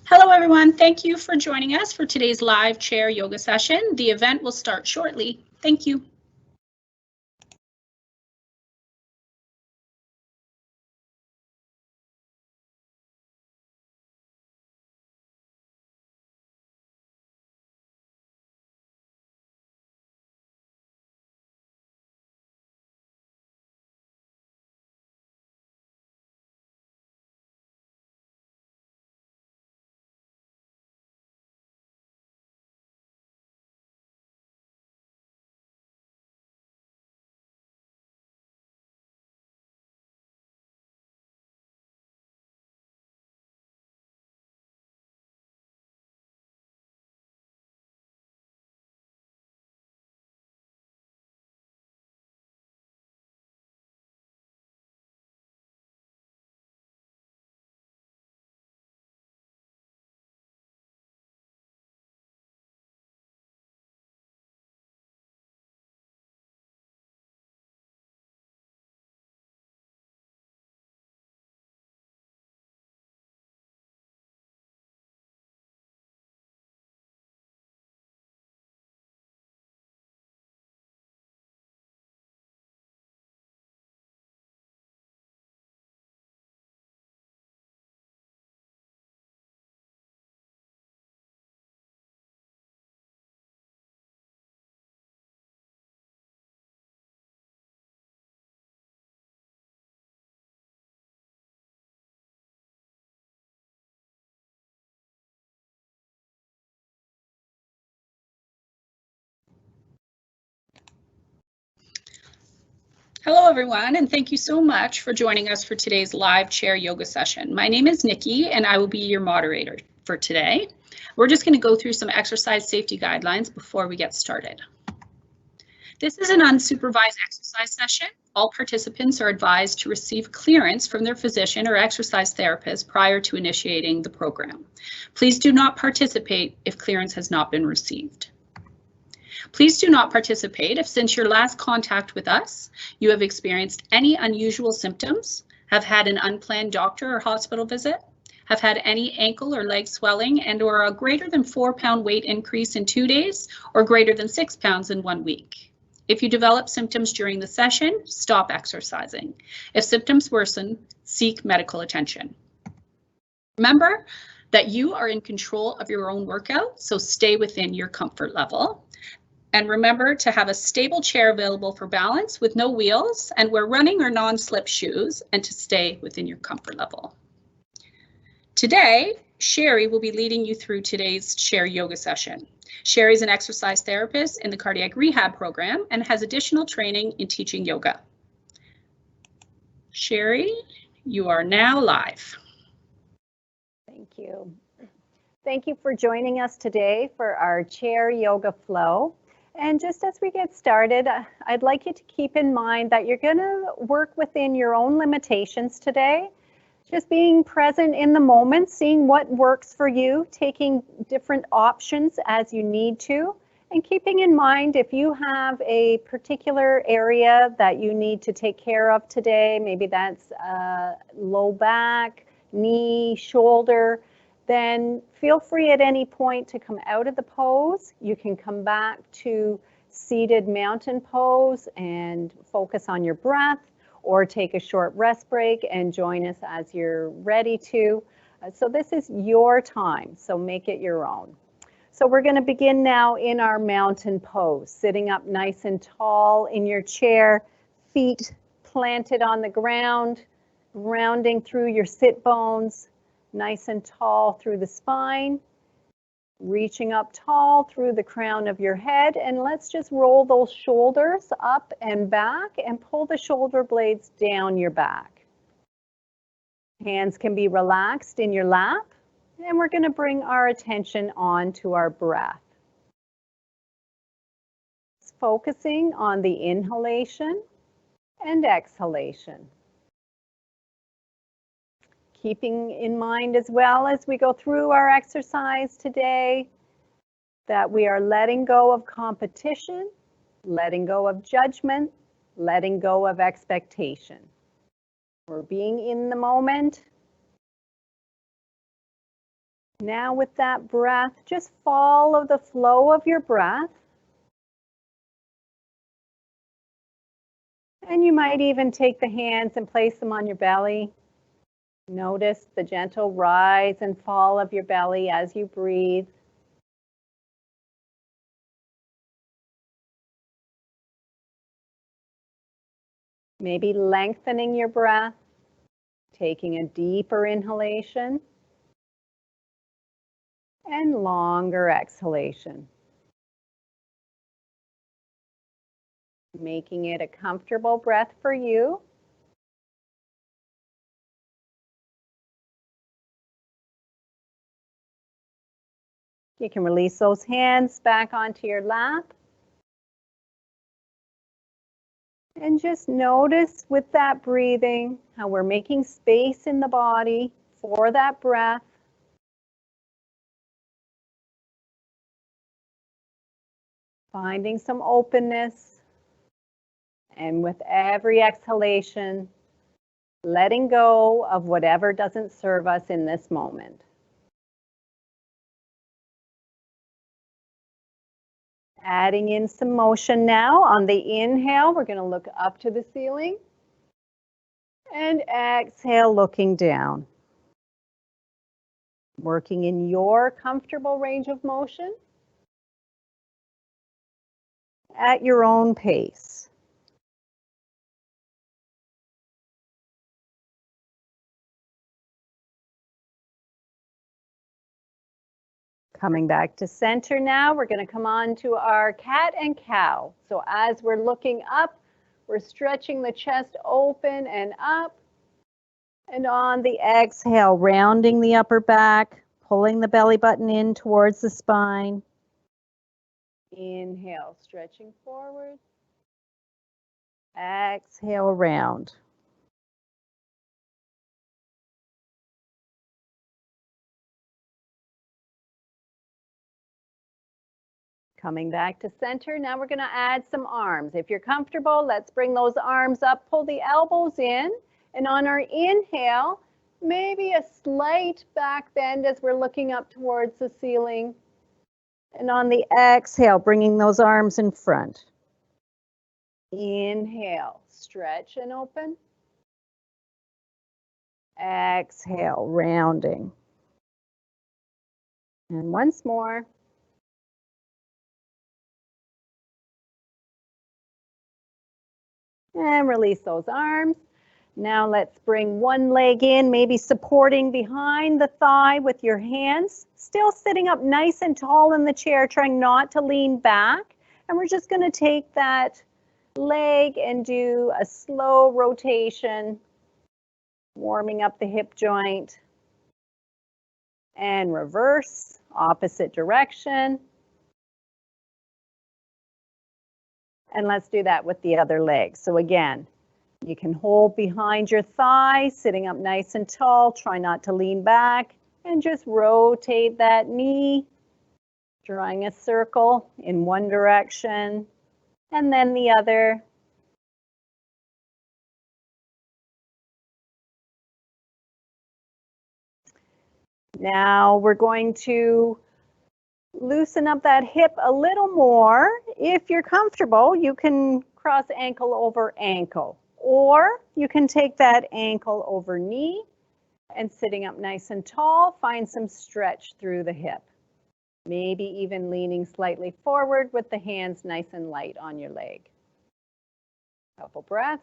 Hello everyone, thank you for joining us for today's live chair yoga session. The event will start shortly. Thank you. Hello everyone, and thank you so much for joining us for today's live chair yoga session. My name is Nikki and I will be your moderator for today. We're just going to go through some exercise safety guidelines before we get started. This is an unsupervised exercise session. All participants are advised to receive clearance from their physician or exercise therapist prior to initiating the program. Please do not participate if clearance has not been received. Please do not participate if since your last contact with us, you have experienced any unusual symptoms, have had an unplanned doctor or hospital visit, have had any ankle or leg swelling and/or a greater than 4-pound weight increase in 2 days or greater than 6 pounds in 1 week. If you develop symptoms during the session, stop exercising. If symptoms worsen, seek medical attention. Remember that you are in control of your own workout, so stay within your comfort level. And remember to have a stable chair available for balance with no wheels and wear running or non-slip shoes and to stay within your comfort level. Today, Sheri will be leading you through today's chair yoga session. Sheri is an exercise therapist in the Cardiac Rehab program and has additional training in teaching yoga. Sheri, you are now live. Thank you. Thank you for joining us today for our chair yoga flow. And just as we get started, I'd like you to keep in mind that you're going to work within your own limitations today. Just being present in the moment, seeing what works for you, taking different options as you need to, and keeping in mind if you have a particular area that you need to take care of today, maybe that's low back, knee, shoulder, then feel free at any point to come out of the pose. You can come back to seated mountain pose and focus on your breath, or take a short rest break and join us as you're ready to. So this is your time, so make it your own. So we're going to begin now in our mountain pose, sitting up nice and tall in your chair, feet planted on the ground, rounding through your sit bones, nice and tall through the spine, reaching up tall through the crown of your head. And let's just roll those shoulders up and back and pull the shoulder blades down your back. Hands can be relaxed in your lap. And we're going to bring our attention on to our breath. Focusing on the inhalation and exhalation. Keeping in mind as well as we go through our exercise today that we are letting go of competition, letting go of judgment, letting go of expectation. We're being in the moment, Now with that breath, just follow the flow of your breath. And you might even take the hands and place them on your belly. Notice the gentle rise and fall of your belly as you breathe. Maybe lengthening your breath, taking a deeper inhalation and longer exhalation. Making it a comfortable breath for you. You can release those hands back onto your lap. And just notice with that breathing how we're making space in the body for that breath. Finding some openness. And with every exhalation, letting go of whatever doesn't serve us in this moment. Adding in some motion now. On the inhale, we're going to look up to the ceiling. And exhale, looking down. Working in your comfortable range of motion at your own pace. Coming back to center now, we're going to come on to our cat and cow. So as we're looking up, we're stretching the chest open and up. And on the exhale, rounding the upper back, pulling the belly button in towards the spine. Inhale, stretching forward. Exhale, round. Coming back to center, now we're going to add some arms. If you're comfortable, let's bring those arms up, pull the elbows in, and on our inhale, maybe a slight back bend as we're looking up towards the ceiling. And on the exhale, bringing those arms in front. Inhale, stretch and open. Exhale, rounding. And once more. And release those arms. Now let's bring one leg in, maybe supporting behind the thigh with your hands. Still sitting up nice and tall in the chair, trying not to lean back. And we're just going to take that leg and do a slow rotation, warming up the hip joint. And reverse, opposite direction. And let's do that with the other leg. So again, you can hold behind your thigh, sitting up nice and tall. Try not to lean back and just rotate that knee, drawing a circle in one direction and then the other. Now we're going to loosen up that hip a little more. If you're comfortable, you can cross ankle over ankle, or you can take that ankle over knee and sitting up nice and tall, find some stretch through the hip. Maybe even leaning slightly forward with the hands nice and light on your leg. Couple breaths.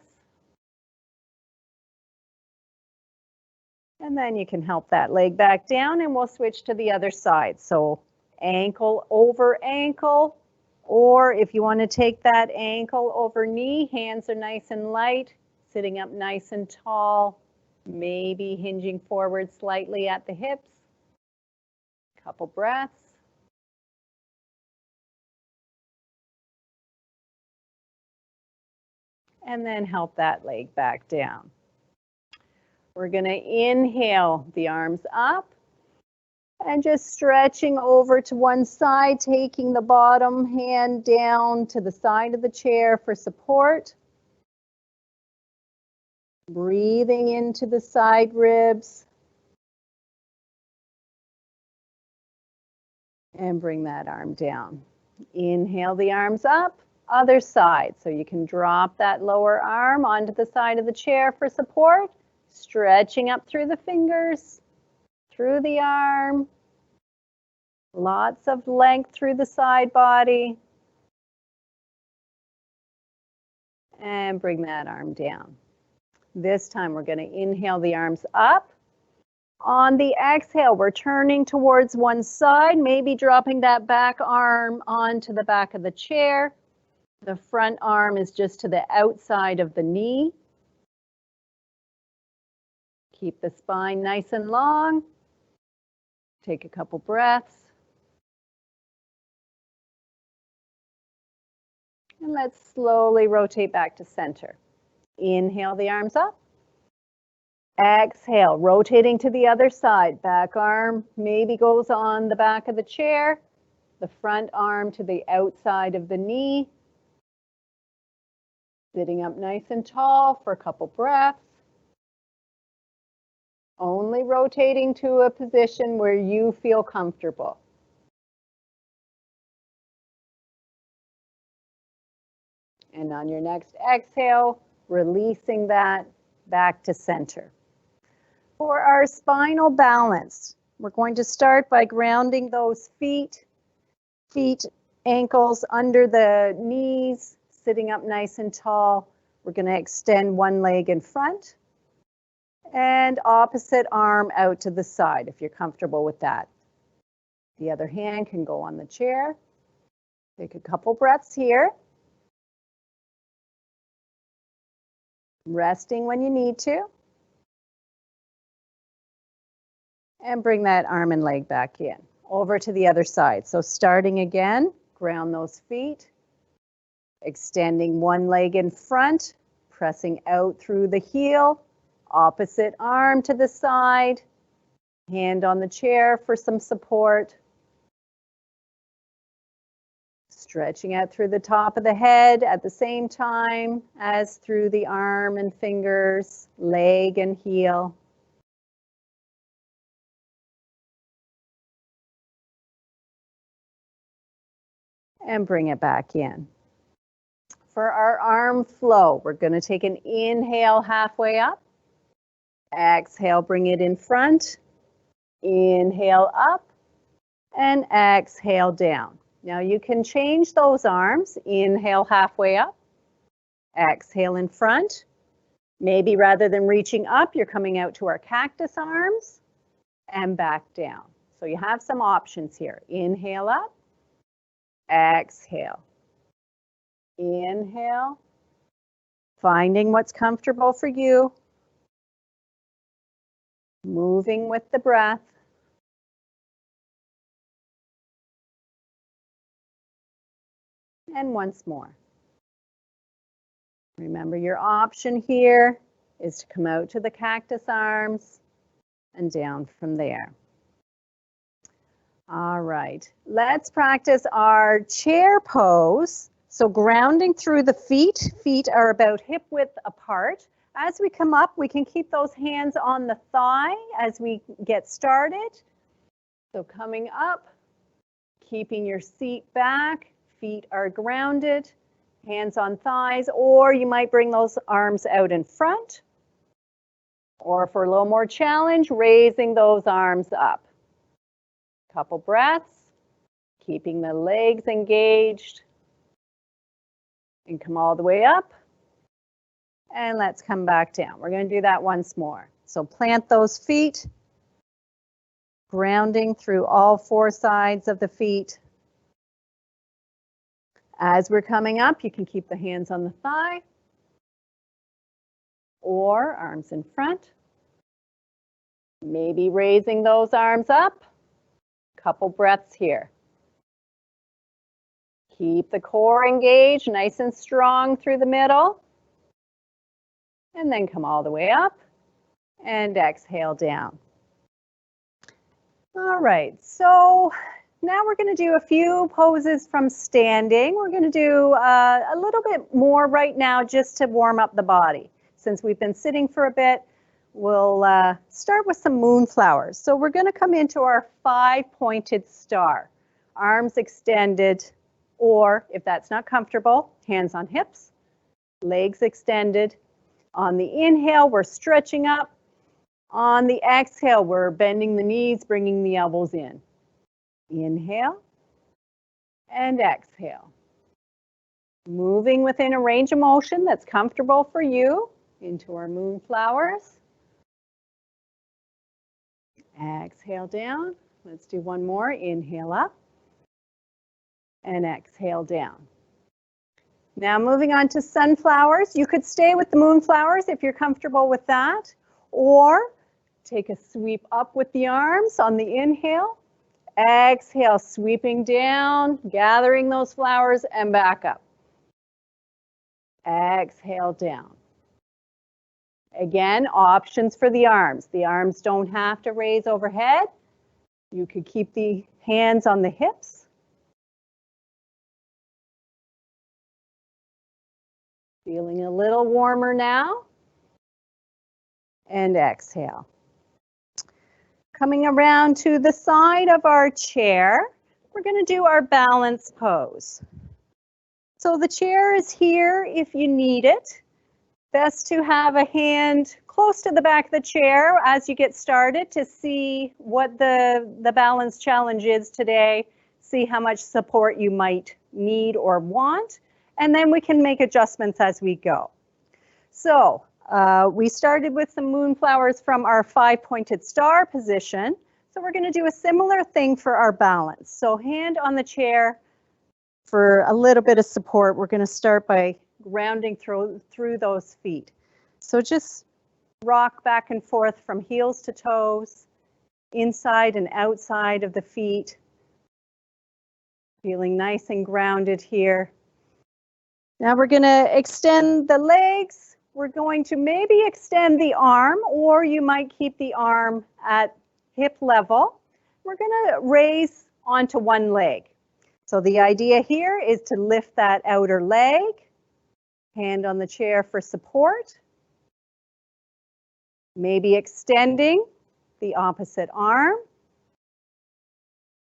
And then you can help that leg back down and we'll switch to the other side. So ankle over ankle, or if you want to take that ankle over knee, hands are nice and light, sitting up nice and tall, maybe hinging forward slightly at the hips. Couple breaths. And then help that leg back down. We're going to inhale the arms up and just stretching over to one side, taking the bottom hand down to the side of the chair for support. Breathing into the side ribs. And bring that arm down. Inhale the arms up, other side. So you can drop that lower arm onto the side of the chair for support, stretching up through the fingers, through the arm. Lots of length through the side body. And bring that arm down. This time we're going to inhale the arms up. On the exhale, we're turning towards one side, maybe dropping that back arm onto the back of the chair. The front arm is just to the outside of the knee. Keep the spine nice and long. Take a couple breaths. And let's slowly rotate back to center. Inhale the arms up. Exhale, rotating to the other side. Back arm maybe goes on the back of the chair. The front arm to the outside of the knee. Sitting up nice and tall for a couple breaths. Only rotating to a position where you feel comfortable. And on your next exhale, releasing that back to center. For our spinal balance, we're going to start by grounding those feet, ankles under the knees, sitting up nice and tall. We're going to extend one leg in front and opposite arm out to the side if you're comfortable with that. The other hand can go on the chair. Take a couple breaths here. Resting when you need to. And bring that arm and leg back in. Over to the other side. So starting again, ground those feet. Extending one leg in front, pressing out through the heel. Opposite arm to the side. Hand on the chair for some support. Stretching out through the top of the head at the same time as through the arm and fingers, leg and heel. And bring it back in. For our arm flow, we're going to take an inhale halfway up. Exhale, bring it in front. Inhale up and exhale down. Now you can change those arms. Inhale halfway up. Exhale in front. Maybe rather than reaching up, you're coming out to our cactus arms and back down. So you have some options here. Inhale up. Exhale. Inhale. Finding what's comfortable for you. Moving with the breath. And once more. Remember, your option here is to come out to the cactus arms and down from there. All right, let's practice our chair pose. So grounding through the feet. Feet are about hip width apart. As we come up, we can keep those hands on the thigh as we get started. So coming up, keeping your seat back, feet are grounded, hands on thighs, or you might bring those arms out in front. Or for a little more challenge, raising those arms up. Couple breaths, keeping the legs engaged. And come all the way up. And let's come back down. We're going to do that once more. So plant those feet, grounding through all four sides of the feet. As we're coming up, you can keep the hands on the thigh or arms in front. Maybe raising those arms up. Couple breaths here. Keep the core engaged, nice and strong through the middle. And then come all the way up and exhale down. All right, so now we're going to do a few poses from standing. We're going to do a little bit more right now just to warm up the body. Since we've been sitting for a bit, we'll start with some moonflowers. So we're going to come into our 5-pointed star. arms extended, or if that's not comfortable, hands on hips, legs extended. On the inhale, we're stretching up. On the exhale, we're bending the knees, bringing the elbows in. Inhale and exhale. Moving within a range of motion that's comfortable for you into our moonflowers. Exhale down. Let's do one more. Inhale up and exhale down. Now moving on to sunflowers. You could stay with the moonflowers if you're comfortable with that, or take a sweep up with the arms on the inhale. Exhale, sweeping down, gathering those flowers and back up. Exhale down. Again, options for the arms. The arms don't have to raise overhead. You could keep the hands on the hips. Feeling a little warmer now. And exhale. Coming around to the side of our chair, we're going to do our balance pose. So the chair is here if you need it. Best to have a hand close to the back of the chair as you get started to see what the balance challenge is today, see how much support you might need or want, and then we can make adjustments as we go. So we started with some moonflowers from our 5-pointed star position. So we're going to do a similar thing for our balance. So hand on the chair for a little bit of support. We're going to start by grounding through those feet. So just rock back and forth from heels to toes, inside and outside of the feet. Feeling nice and grounded here. Now we're going to extend the legs. We're going to maybe extend the arm, or you might keep the arm at hip level. We're going to raise onto one leg. So the idea here is to lift that outer leg, hand on the chair for support, maybe extending the opposite arm,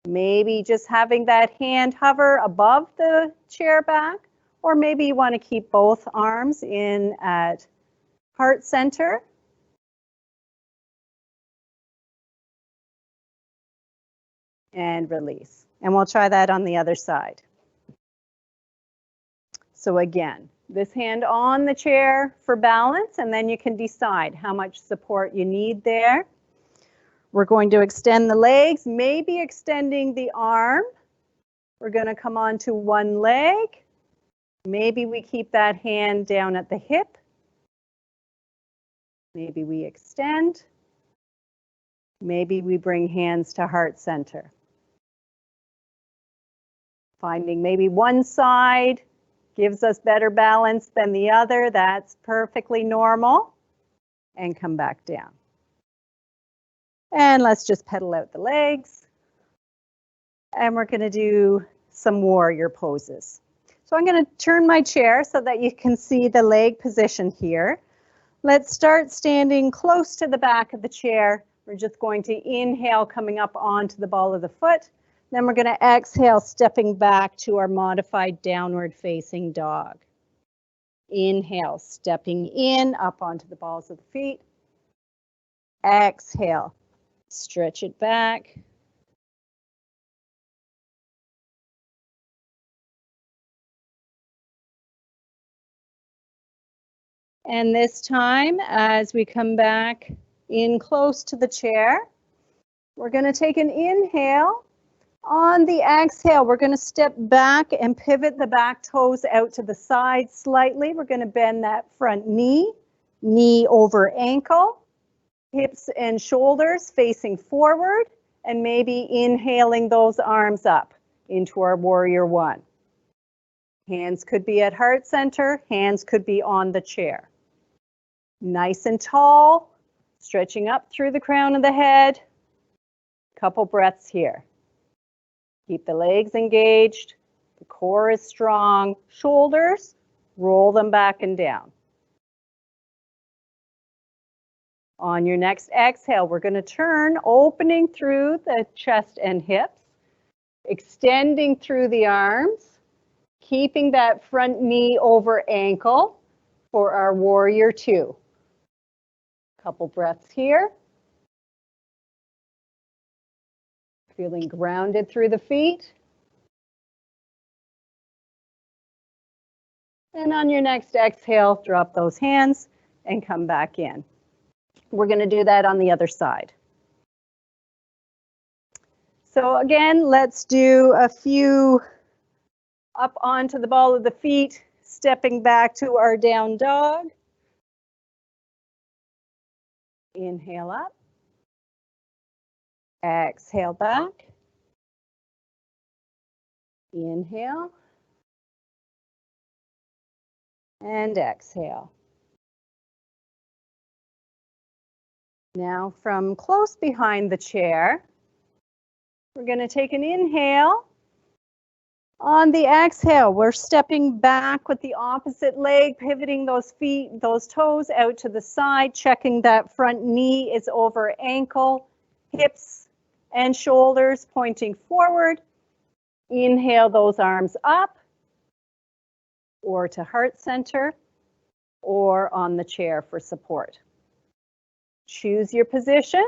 maybe just having that hand hover above the chair back, or maybe you want to keep both arms in at heart center. And release. And we'll try that on the other side. So again, this hand on the chair for balance, and then you can decide how much support you need there. We're going to extend the legs, maybe extending the arm. We're going to come on to one leg. Maybe we keep that hand down at the hip. Maybe we extend. Maybe we bring hands to heart center. Finding maybe one side gives us better balance than the other. That's perfectly normal. And come back down. And let's just pedal out the legs. And we're going to do some warrior poses. So I'm going to turn my chair so that you can see the leg position here. Let's start standing close to the back of the chair. We're just going to inhale, coming up onto the ball of the foot. Then we're going to exhale, stepping back to our modified downward facing dog. Inhale, stepping in, up onto the balls of the feet. Exhale, stretch it back. And this time, as we come back in close to the chair, we're going to take an inhale. On the exhale, we're going to step back and pivot the back toes out to the side slightly. We're going to bend that front knee, knee over ankle, hips and shoulders facing forward, and maybe inhaling those arms up into our warrior one. Hands could be at heart center, hands could be on the chair. Nice and tall, stretching up through the crown of the head. Couple breaths here. Keep the legs engaged, the core is strong, shoulders, roll them back and down. On your next exhale, we're going to turn, opening through the chest and hips. Extending through the arms, keeping that front knee over ankle for our warrior two. Couple breaths here. Feeling grounded through the feet. And on your next exhale, drop those hands and come back in. We're going to do that on the other side. So again, let's do a few up onto the ball of the feet, stepping back to our down dog. Inhale up. Exhale back. Inhale. And exhale. Now from close behind the chair, we're going to take an inhale. On the exhale, we're stepping back with the opposite leg, pivoting those feet, those toes out to the side, checking that front knee is over ankle, hips and shoulders pointing forward. Inhale those arms up or to heart center or on the chair for support. Choose your position.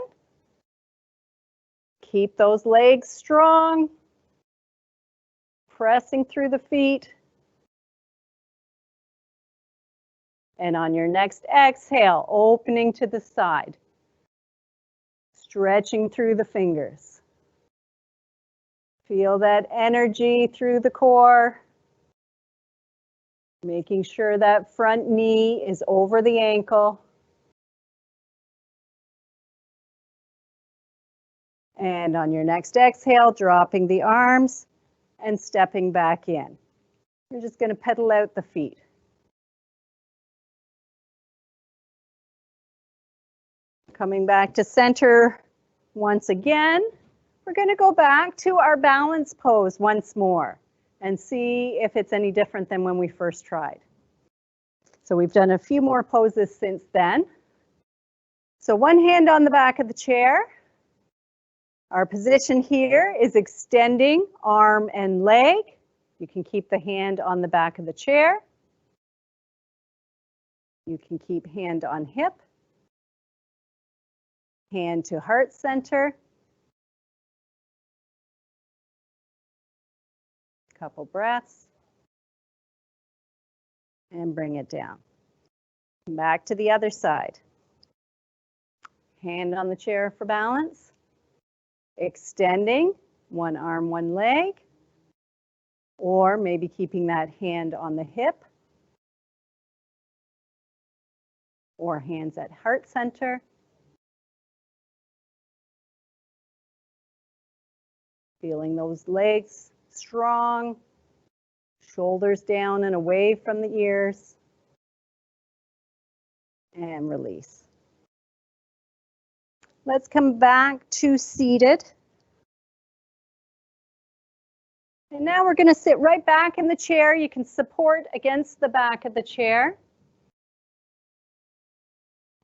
Keep those legs strong. Pressing through the feet. And on your next exhale, opening to the side. Stretching through the fingers. Feel that energy through the core. Making sure that front knee is over the ankle. And on your next exhale, dropping the arms and stepping back in. You're just going to pedal out the feet. Coming back to center once again. We're going to go back to our balance pose once more and see if it's any different than when we first tried. So we've done a few more poses since then. So one hand on the back of the chair. Our position here is extending arm and leg. You can keep the hand on the back of the chair. You can keep hand on hip. Hand to heart center. Couple breaths. And bring it down. Back to the other side. Hand on the chair for balance. Extending, one arm, one leg, or maybe keeping that hand on the hip, or hands at heart center. Feeling those legs strong, shoulders down and away from the ears, and release. Let's come back to seated. And now we're going to sit right back in the chair. You can support against the back of the chair.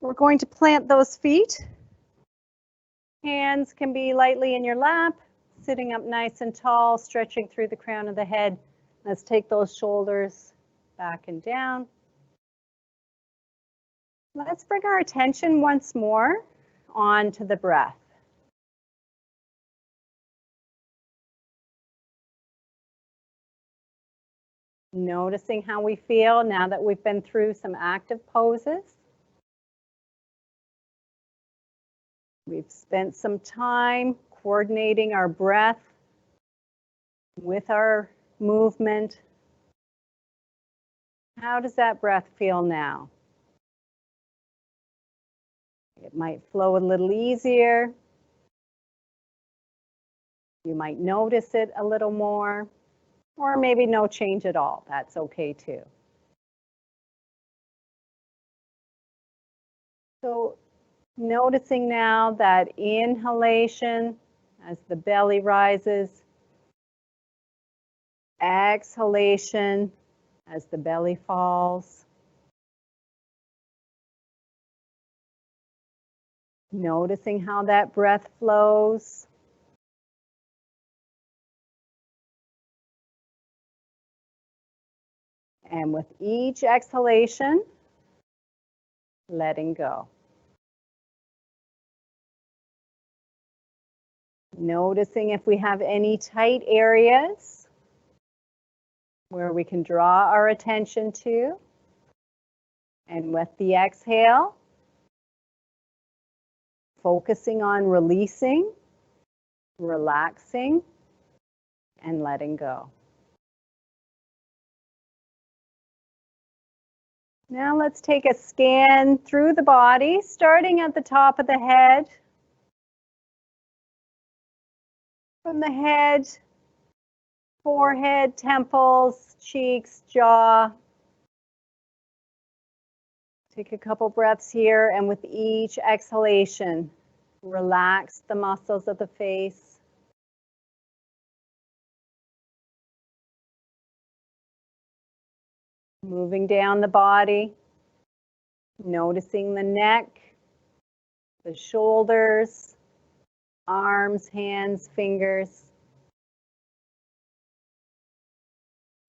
We're going to plant those feet. Hands can be lightly in your lap, sitting up nice and tall, stretching through the crown of the head. Let's take those shoulders back and down. Let's bring our attention once more onto the breath. Noticing how we feel now that we've been through some active poses. We've spent some time coordinating our breath with our movement. How does that breath feel now? It might flow a little easier. You might notice it a little more, or maybe no change at all. That's okay too. So noticing now that inhalation as the belly rises, exhalation as the belly falls. Noticing how that breath flows. And with each exhalation, letting go. Noticing if we have any tight areas where we can draw our attention to. And with the exhale, focusing on releasing, relaxing, and letting go. Now let's take a scan through the body, starting at the top of the head. From the head, forehead, temples, cheeks, jaw. Take a couple breaths here, and with each exhalation, relax the muscles of the face. Moving down the body, noticing the neck, the shoulders, arms, hands, fingers.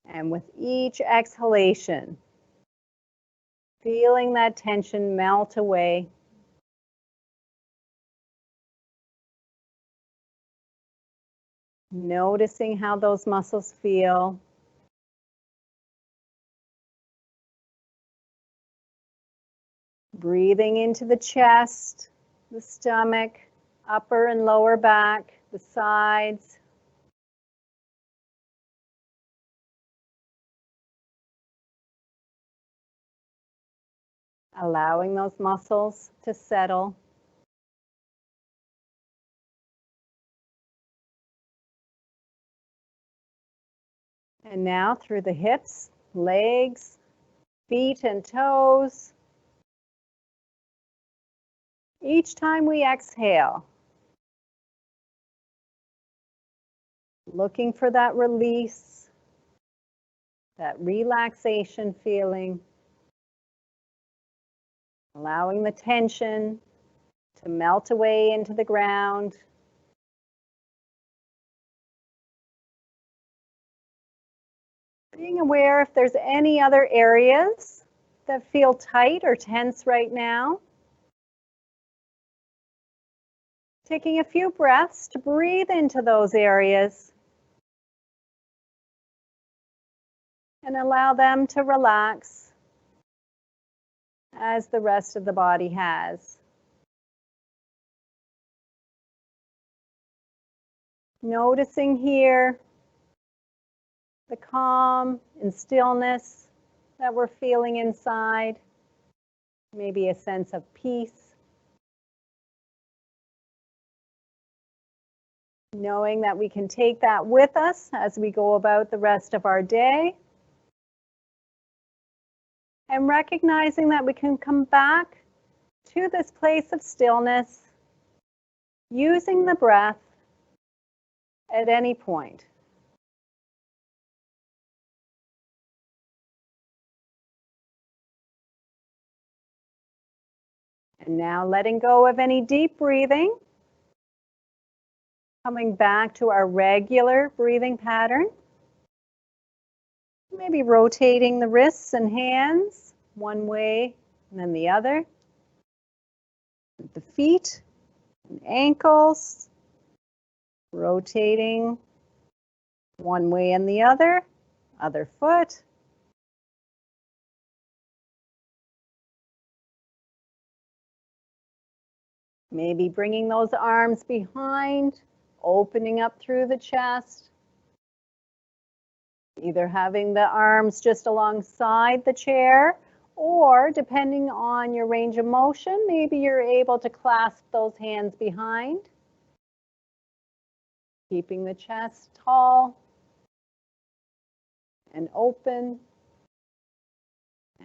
And with each exhalation, feeling that tension melt away. Noticing how those muscles feel. Breathing into the chest, the stomach, upper and lower back, the sides. Allowing those muscles to settle. And now through the hips, legs, feet and toes. Each time we exhale, looking for that release, that relaxation feeling, allowing the tension to melt away into the ground. Being aware if there's any other areas that feel tight or tense right now. Taking a few breaths to breathe into those areas and allow them to relax as the rest of the body has. Noticing here the calm and stillness that we're feeling inside, maybe a sense of peace. Knowing that we can take that with us as we go about the rest of our day. And recognizing that we can come back to this place of stillness using the breath at any point. And now letting go of any deep breathing. Coming back to our regular breathing pattern. Maybe rotating the wrists and hands one way and then the other. The feet and ankles. Rotating one way and the other foot. Maybe bringing those arms behind, opening up through the chest. Either having the arms just alongside the chair, or depending on your range of motion, maybe you're able to clasp those hands behind. Keeping the chest tall and open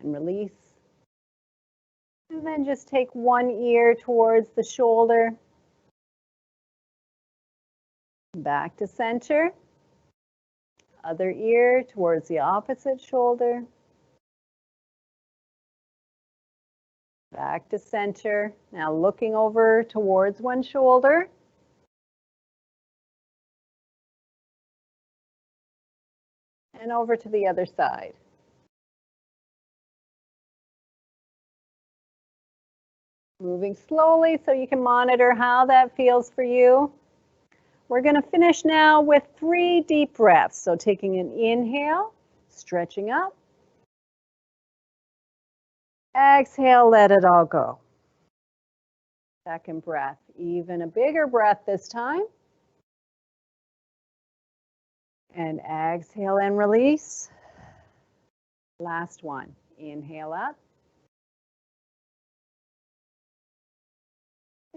and release. And then just take one ear towards the shoulder. Back to center. Other ear towards the opposite shoulder. Back to center. Now looking over towards one shoulder. And over to the other side. Moving slowly so you can monitor how that feels for you. We're going to finish now with 3 deep breaths. So taking an inhale, stretching up. Exhale, let it all go. Second breath, even a bigger breath this time. And exhale and release. Last one, inhale up.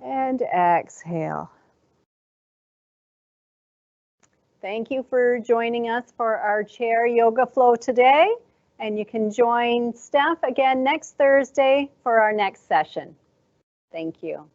And exhale. Thank you for joining us for our chair yoga flow today. And you can join Steph again next Thursday for our next session. Thank you.